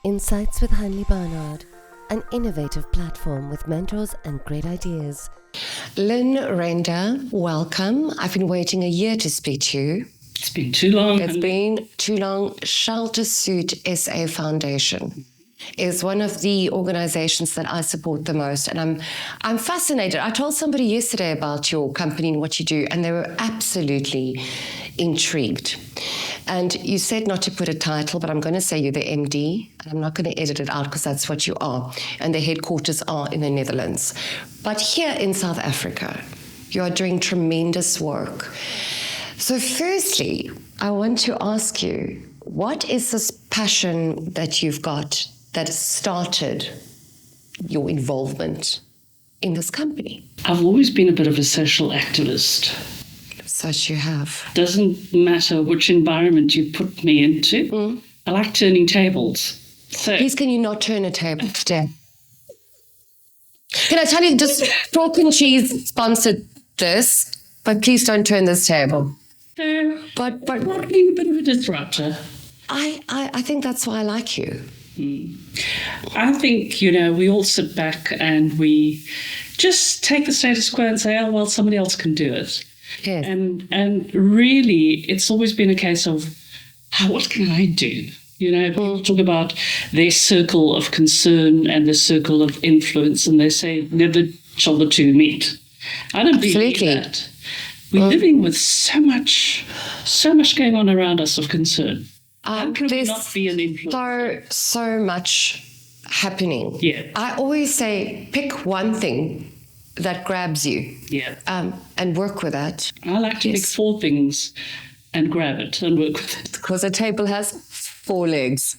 Insights with Hanlè Barnard, an innovative platform with mentors and great ideas. Lynn Render, welcome. I've been waiting a year to speak to you. It's been too long. It's been too long. ShelterSuit SA Foundation is one of the organizations that I support the most, and I'm fascinated. I told somebody yesterday about your company and what you do, and they were absolutely intrigued. And you said not to put a title, but I'm going to say you're the MD, and I'm not going to edit it out because that's what you are. And the headquarters are in the Netherlands. But here in South Africa, you are doing tremendous work. So firstly, I want to ask you, what is this passion that you've got that started your involvement in this company? I've always been a bit of a social activist. Such you have. Doesn't matter which environment you put me into. I like turning tables. So Please, can you not turn a table today? Can I tell you, just Talk and Cheese sponsored this, but please don't turn this table. but not being a bit of a disruptor. I think that's why I like you. I think, we all sit back and we just take the status quo and say, oh, well, somebody else can do it. Yes. And really, it's always been a case of, what can I do? People talk about their circle of concern and their circle of influence, and they say, never shall the two meet. I don't believe that. We're living with so much going on around us of concern. How can we not be an influence? So much happening. Yeah. I always say, pick one thing that grabs you. Yeah. And work with that. I like to pick 4 things and grab it and work with it. Because a table has 4 legs.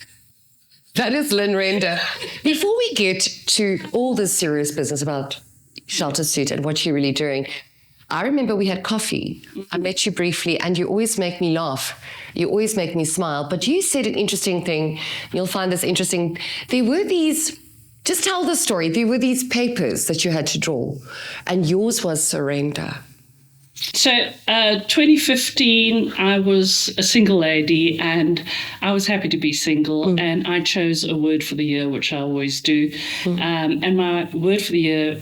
That is Lynn Render. Before we get to all this serious business about ShelterSuit and what you're really doing, I remember we had coffee. I met you briefly, and you always make me laugh. You always make me smile. But you said an interesting thing. You'll find this interesting. There were these... Just tell the story. There were these papers that you had to draw, and yours was surrender. So 2015, I was a single lady, and I was happy to be single, and I chose a word for the year, which I always do. And my word for the year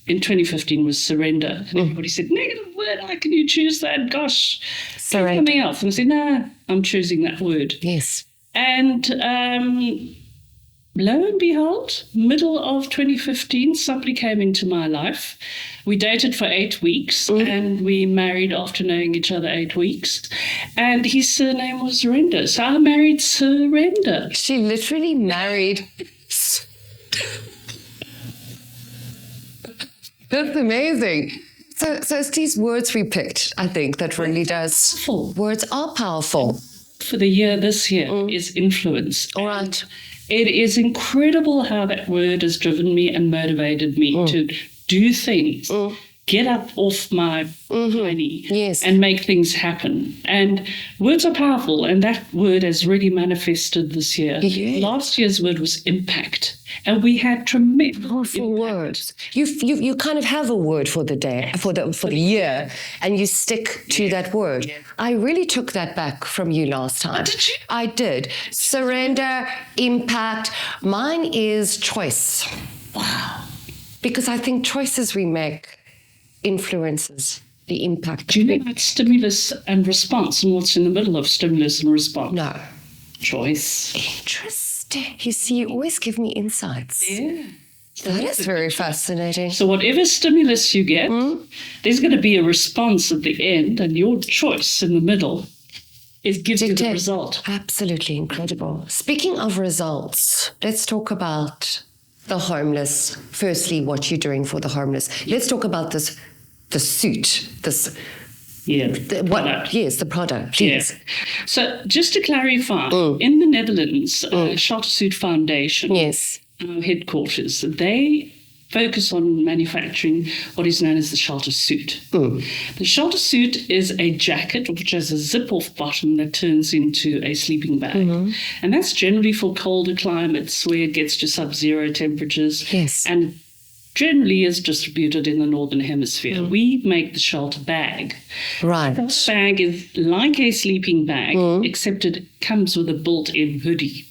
in 2015 was surrender. And everybody said, negative word, how can you choose that? Gosh, surrender. Something else. And I said, no, I'm choosing that word. Yes. And lo and behold, middle of 2015, somebody came into my life. We dated for 8 weeks and we married after knowing each other 8 weeks. And his surname was Surrender. So I married Surrender. She literally married... That's amazing. So it's these words we picked, I think, that really does... Powerful. Words are powerful. For the year this year is influence. All right. It is incredible how that word has driven me and motivated me to do things, get up off my hiney and make things happen. And words are powerful, and that word has really manifested this year. Yes. Last year's word was impact, and we had tremendous powerful words. You kind of have a word for the day, for the year, and you stick to that word. Yeah. I really took that back from you last time. Oh, did you? I did. Surrender, impact. Mine is choice. Wow. Because I think choices we make influences the impact. Do you know about stimulus and response and what's in the middle of stimulus and response? No. Choice. Interesting. You see, you always give me insights. Yeah. That is very fascinating. So whatever stimulus you get, there's going to be a response at the end, and your choice in the middle gives you the result. Absolutely incredible. Speaking of results, let's talk about the homeless. Firstly, what you're doing for the homeless. Let's talk about the suit, the product, please. Yeah. So just to clarify, in the Netherlands, ShelterSuit Foundation, our headquarters, they focus on manufacturing what is known as the ShelterSuit. The ShelterSuit is a jacket which has a zip-off bottom that turns into a sleeping bag. And that's generally for colder climates where it gets to sub-zero temperatures. Yes. And generally is distributed in the Northern Hemisphere. We make the shelter bag. Right. The bag is like a sleeping bag, except it comes with a built-in hoodie.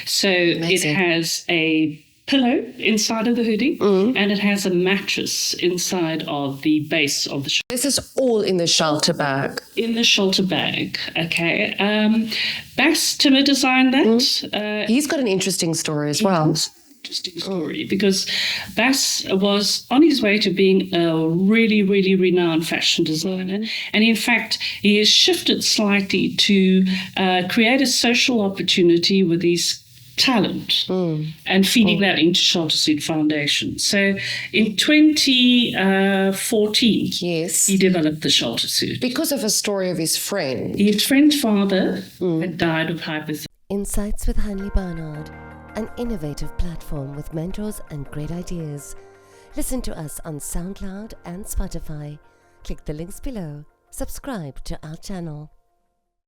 So Amazing. it has a pillow inside of the hoodie, and it has a mattress inside of the base of the shelter. This is all in the shelter bag. In the shelter bag, okay. Bass Timmer designed that. He's got an interesting story as well. Interesting story, because Bass was on his way to being a really, really renowned fashion designer. And in fact, he has shifted slightly to create a social opportunity with his talent and feeding that into ShelterSuit Foundation. So in 2014, Yes. he developed the ShelterSuit. Because of a story of his friend. His friend's father had died of hypothermia. Insights with Hanlè Barnard, an innovative platform with mentors and great ideas. Listen to us on SoundCloud and Spotify. Click the links below. Subscribe to our channel.